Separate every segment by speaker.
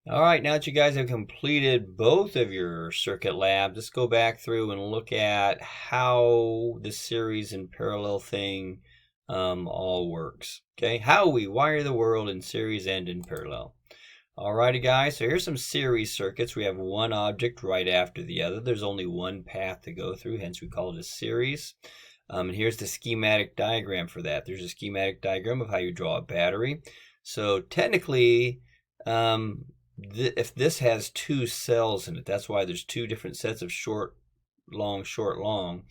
Speaker 1: All right, now that you guys have completed both of your circuit labs, let's go back through and look at how the series and parallel thing all works. Okay, how we wire the world in series and in parallel. Alrighty guys, so here's some series circuits. We have one object right after the other. There's only one path to go through, hence we call it a series. And here's the schematic diagram for that. There's a schematic diagram of how you draw a battery. So technically, if this has two cells in it, that's why there's two different sets of short, long, short, long.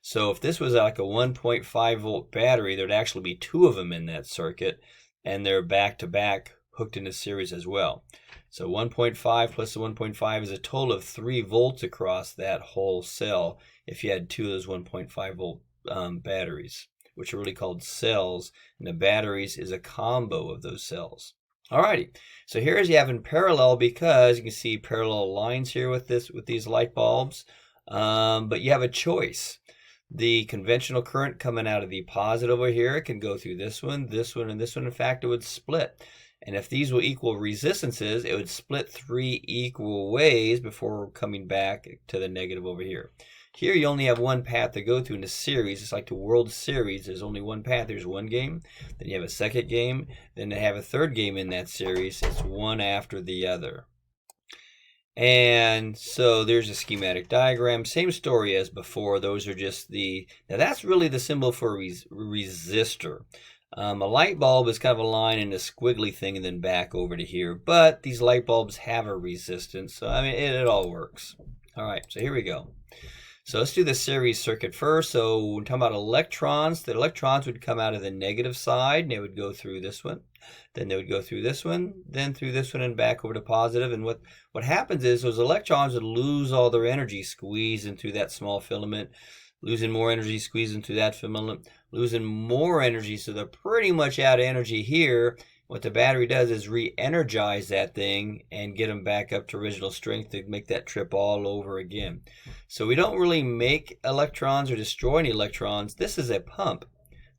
Speaker 1: So if this was like a 1.5 volt battery, there'd actually be two of them in that circuit, and they're back to back hooked in a series as well. So 1.5 plus the 1.5 is a total of 3 volts across that whole cell if you had two of those 1.5 volt batteries, which are really called cells, and the batteries is a combo of those cells. Alrighty, so here's you have in parallel, because you can see parallel lines here with these light bulbs, but you have a choice. The conventional current coming out of the positive over here can go through this one, and this one. In fact, it would split. And if these will equal resistances, it would split 3 equal ways before coming back to the negative over here. Here you only have one path to go through in a series. It's like the World Series. There's only one path. There's one game, then you have a second game, then they have a third game in that series. It's one after the other. And so there's a schematic diagram. Same story as before. Those are just now that's really the symbol for a resistor. A light bulb is kind of a line and a squiggly thing and then back over to here. But these light bulbs have a resistance. So I mean, it all works. All right, so here we go. So let's do the series circuit first. So when we're talking about electrons, the electrons would come out of the negative side, and they would go through this one. Then they would go through this one, then through this one, and back over to positive. And what happens is those electrons would lose all their energy squeezing through that small filament, losing more energy squeezing through that filament, losing more energy. So they're pretty much out of energy here. What the battery does is re-energize that thing and get them back up to original strength to make that trip all over again. So we don't really make electrons or destroy any electrons. This is a pump.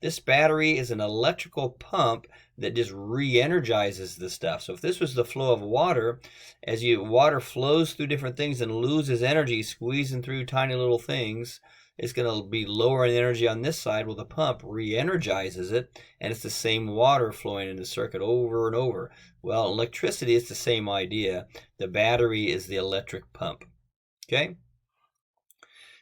Speaker 1: This battery is an electrical pump that just re-energizes the stuff. So if this was the flow of water, as water flows through different things and loses energy squeezing through tiny little things, it's going to be lower in energy on this side. Well, the pump re-energizes it, and it's the same water flowing in the circuit over and over. Well, electricity is the same idea. The battery is the electric pump. Okay?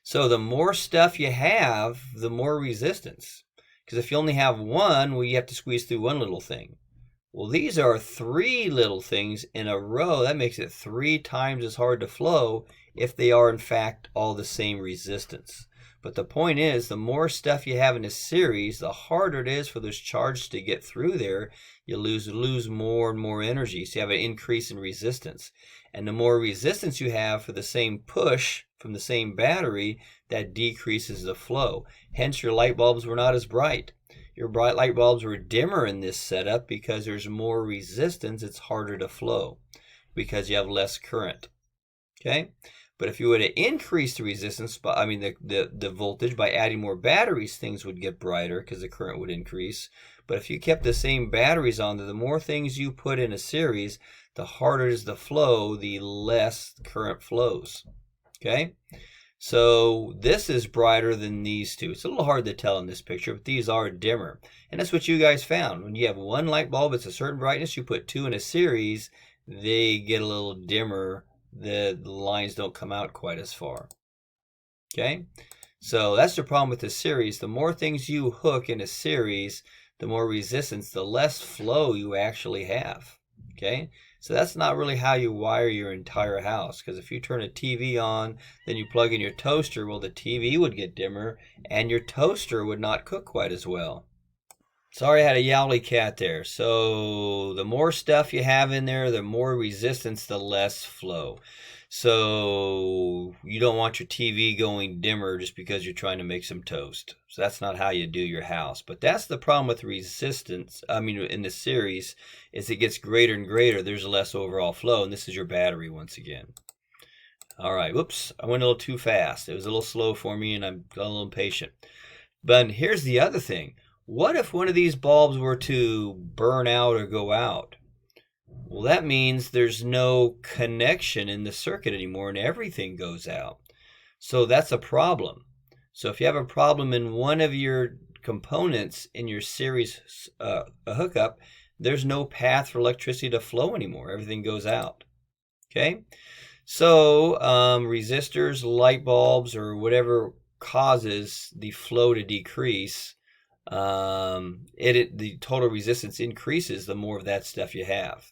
Speaker 1: So the more stuff you have, the more resistance. Because if you only have one, well, you have to squeeze through one little thing. Well, these are 3 little things in a row. That makes it 3 times as hard to flow if they are, in fact, all the same resistance. But the point is, the more stuff you have in a series, the harder it is for those charges to get through there. You lose more and more energy, so you have an increase in resistance. And the more resistance you have for the same push from the same battery, that decreases the flow. Hence, your light bulbs were not as bright. Your bright light bulbs were dimmer in this setup because there's more resistance. It's harder to flow because you have less current. Okay? But if you were to increase the resistance, the voltage by adding more batteries, things would get brighter because the current would increase. But if you kept the same batteries on, the more things you put in a series, the harder it is to flow, the less current flows. Okay? So this is brighter than these two. It's a little hard to tell in this picture, but these are dimmer. And that's what you guys found. When you have one light bulb, it's a certain brightness. You put 2 in a series, they get a little dimmer. The lines don't come out quite as far. Okay? So that's the problem with the series. The more things you hook in a series, the more resistance, the less flow you actually have. Okay? So that's not really how you wire your entire house. Because if you turn a TV on, then you plug in your toaster, well, the TV would get dimmer, and your toaster would not cook quite as well. Sorry, I had a yowly cat there. So the more stuff you have in there, the more resistance, the less flow. So you don't want your TV going dimmer just because you're trying to make some toast. So that's not how you do your house. But that's the problem with resistance. In the series, is it gets greater and greater. There's less overall flow, and this is your battery once again. All right, whoops, I went a little too fast. It was a little slow for me, and I'm a little impatient. But here's the other thing. What if one of these bulbs were to burn out or go out? Well, that means there's no connection in the circuit anymore and everything goes out. So that's a problem. So if you have a problem in one of your components in your series hookup, there's no path for electricity to flow anymore. Everything goes out. Okay? So resistors, light bulbs, or whatever causes the flow to decrease, the total resistance increases the more of that stuff you have.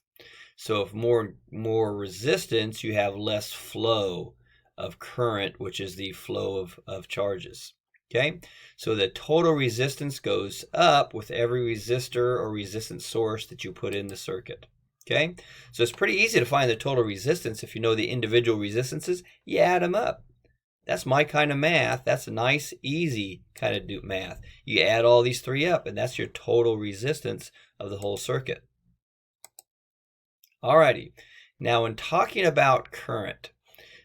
Speaker 1: So if more resistance, you have less flow of current, which is the flow of charges. Okay, so the total resistance goes up with every resistor or resistance source that you put in the circuit. Okay, so it's pretty easy to find the total resistance if you know the individual resistances. You add them up. That's my kind of math. That's a nice, easy kind of math. You add all these three up, and that's your total resistance of the whole circuit. Alrighty, now when talking about current,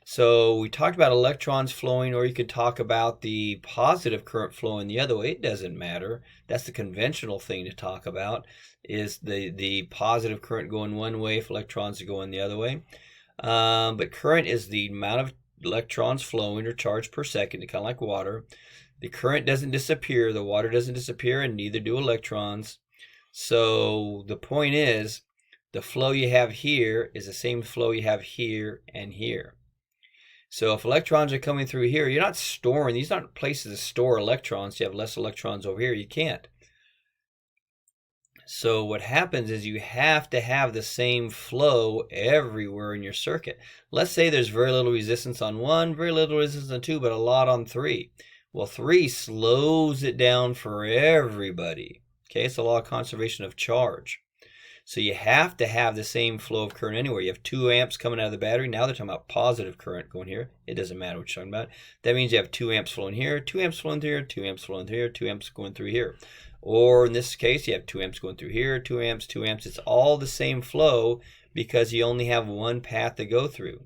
Speaker 1: so we talked about electrons flowing, or you could talk about the positive current flowing the other way. It doesn't matter. That's the conventional thing to talk about, is the positive current going one way if electrons are going the other way. But current is the amount of electrons flowing or charge per second, kind of like water. The current doesn't disappear, the water doesn't disappear, and neither do electrons. So the point is, the flow you have here is the same flow you have here and here. So if electrons are coming through here, you're not storing, these aren't places to store electrons. You have less electrons over here, you can't. So what happens is you have to have the same flow everywhere in your circuit. Let's say there's very little resistance on 1, very little resistance on 2, but a lot on 3. Well, 3 slows it down for everybody. Okay, it's a law of conservation of charge. So you have to have the same flow of current anywhere. You have 2 amps coming out of the battery. Now they're talking about positive current going here. It doesn't matter what you're talking about. That means you have 2 amps flowing here, 2 amps flowing through here, 2 amps flowing through here, 2 amps going through here. Or in this case, you have 2 amps going through here, 2 amps, 2 amps. It's all the same flow because you only have one path to go through.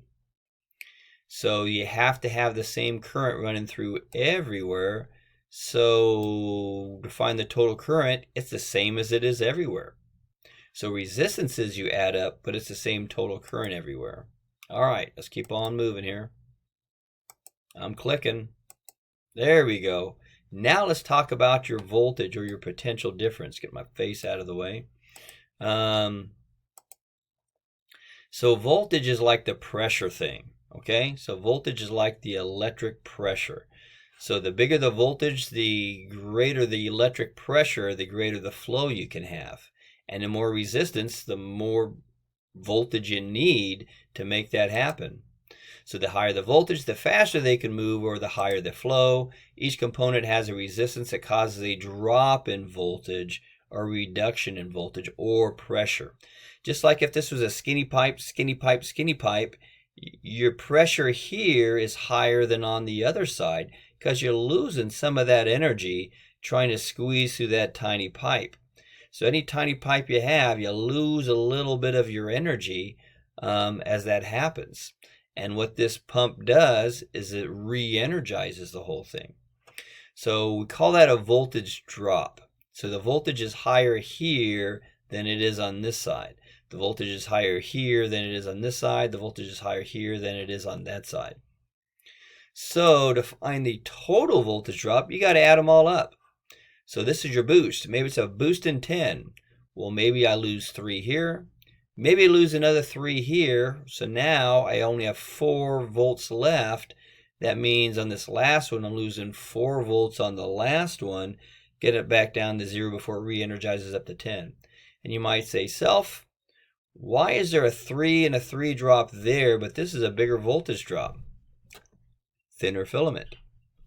Speaker 1: So you have to have the same current running through everywhere. So to find the total current, it's the same as it is everywhere. So resistances you add up, but it's the same total current everywhere. All right, let's keep on moving here. I'm clicking. There we go. Now let's talk about your voltage or your potential difference. Get my face out of the way. So voltage is like the pressure thing, okay? So voltage is like the electric pressure. So the bigger the voltage, the greater the electric pressure, the greater the flow you can have. And the more resistance, the more voltage you need to make that happen. So the higher the voltage, the faster they can move, or the higher the flow. Each component has a resistance that causes a drop in voltage or reduction in voltage or pressure. Just like if this was a skinny pipe, skinny pipe, skinny pipe, your pressure here is higher than on the other side because you're losing some of that energy trying to squeeze through that tiny pipe. So any tiny pipe you have, you lose a little bit of your energy as that happens. And what this pump does is it re-energizes the whole thing. So we call that a voltage drop. So the voltage is higher here than it is on this side. The voltage is higher here than it is on this side. The voltage is higher here than it is on that side. So to find the total voltage drop, you got to add them all up. So this is your boost. Maybe it's a boost in 10. Well, maybe I lose 3 here. Maybe I lose another 3 here. So now I only have 4 volts left. That means on this last one, I'm losing 4 volts on the last one. Get it back down to 0 before it re-energizes up to 10. And you might say, self, why is there a 3 and a 3 drop there, but this is a bigger voltage drop? Thinner filament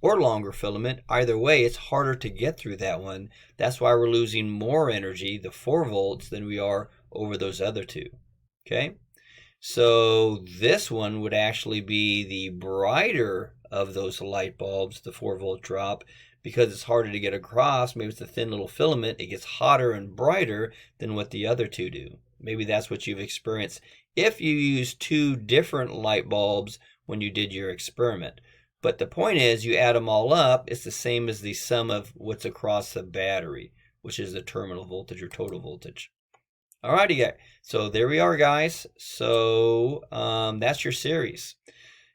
Speaker 1: or longer filament. Either way, it's harder to get through that one. That's why we're losing more energy, the 4 volts, than we are over those other 2. Okay? So this one would actually be the brighter of those light bulbs, the 4 volt drop, because it's harder to get across. Maybe it's a thin little filament. It gets hotter and brighter than what the other 2 do. Maybe that's what you've experienced if you use 2 different light bulbs when you did your experiment. But the point is, you add them all up, it's the same as the sum of what's across the battery, which is the terminal voltage or total voltage. Alrighty, guys. So there we are, guys. So that's your series.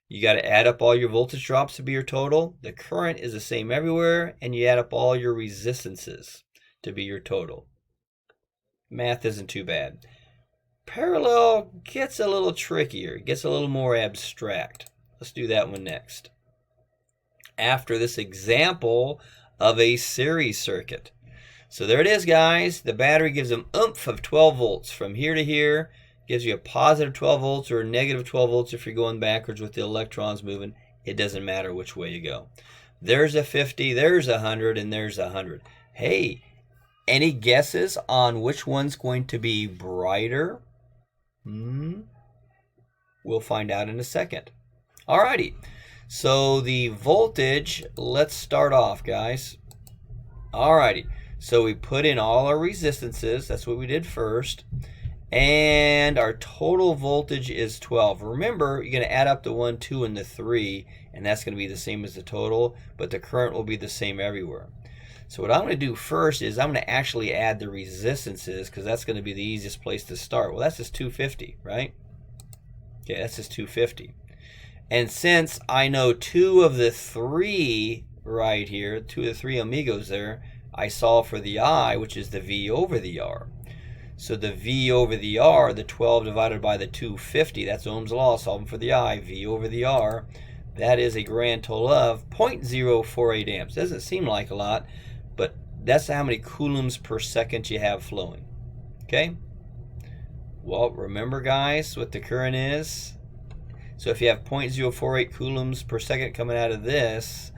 Speaker 1: You got to add up all your voltage drops to be your total. The current is the same everywhere, and you add up all your resistances to be your total. Math isn't too bad. Parallel gets a little trickier. It gets a little more abstract. Let's do that one next. After this example of a series circuit. So there it is, guys. The battery gives an oomph of 12 volts from here to here. Gives you a positive 12 volts or a negative 12 volts if you're going backwards with the electrons moving. It doesn't matter which way you go. There's a 50, there's a 100, and there's a 100. Hey, any guesses on which one's going to be brighter? We'll find out in a second. Alrighty, so the voltage, let's start off, guys. Alrighty, so we put in all our resistances. That's what we did first. And our total voltage is 12. Remember, you're going to add up the 1, 2, and the 3, and that's going to be the same as the total, but the current will be the same everywhere. So what I'm going to do first is I'm going to actually add the resistances, because that's going to be the easiest place to start. Well, that's just 250, right? Okay, that's just 250. And since I know 2 of the 3 right here, 2 of the 3 amigos there, I solve for the I, which is the V over the R. So the V over the R, the 12 divided by the 250, that's Ohm's law, solving for the I, V over the R, that is a grand total of 0.048 amps. Doesn't seem like a lot, but that's how many coulombs per second you have flowing. Okay? Well, remember, guys, what the current is? So if you have 0.048 coulombs per second coming out of this,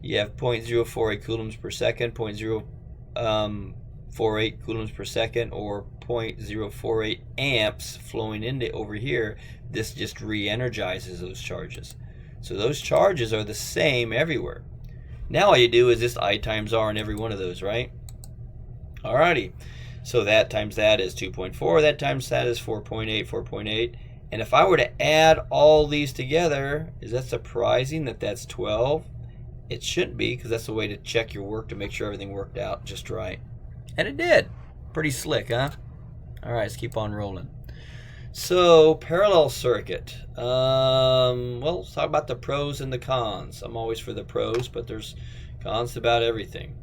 Speaker 1: you have 0.048 coulombs per second, 0.048 coulombs per second, or 0.048 amps flowing into over here. This just re-energizes those charges. So those charges are the same everywhere. Now all you do is just I times R in every one of those, right? Alrighty. So that times that is 2.4, that times that is 4.8, 4.8. And if I were to add all these together, is that surprising that that's 12? It shouldn't be, because that's a way to check your work to make sure everything worked out just right. And it did. Pretty slick, huh? All right, let's keep on rolling. So, parallel circuit. Well, let's talk about the pros and the cons. I'm always for the pros, but there's cons about everything.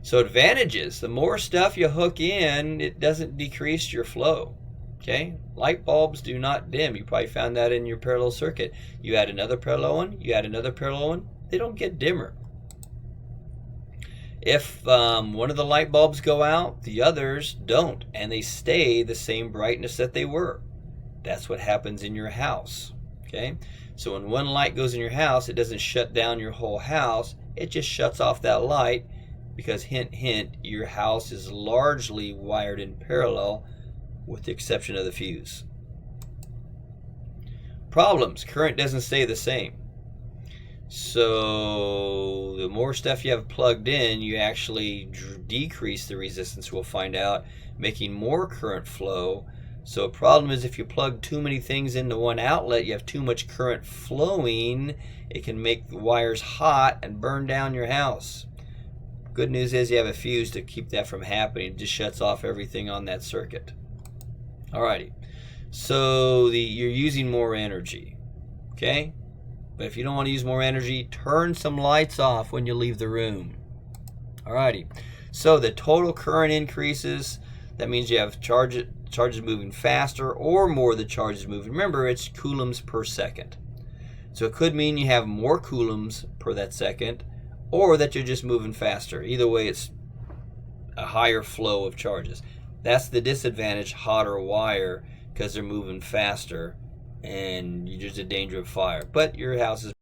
Speaker 1: So, advantages. The more stuff you hook in, it doesn't decrease your flow. Okay? Light bulbs do not dim. You probably found that in your parallel circuit. You add another parallel one, you add another parallel one, they don't get dimmer. If one of the light bulbs go out, the others don't, and they stay the same brightness that they were. That's what happens in your house. Okay? So when one light goes in your house, it doesn't shut down your whole house. It just shuts off that light because, hint, hint, your house is largely wired in parallel with the exception of the fuse. Problems. Current doesn't stay the same. So the more stuff you have plugged in, you actually decrease the resistance, we'll find out, making more current flow. So a problem is if you plug too many things into one outlet, you have too much current flowing, it can make the wires hot and burn down your house. Good news is you have a fuse to keep that from happening. It just shuts off everything on that circuit. Alrighty, so you're using more energy, okay? But if you don't want to use more energy, turn some lights off when you leave the room. Alrighty, so the total current increases. That means you have charges moving faster or more the charges moving. Remember, it's coulombs per second. So it could mean you have more coulombs per that second, or that you're just moving faster. Either way, it's a higher flow of charges. That's the disadvantage, hotter wire, because they're moving faster and there's a danger of fire. But your house is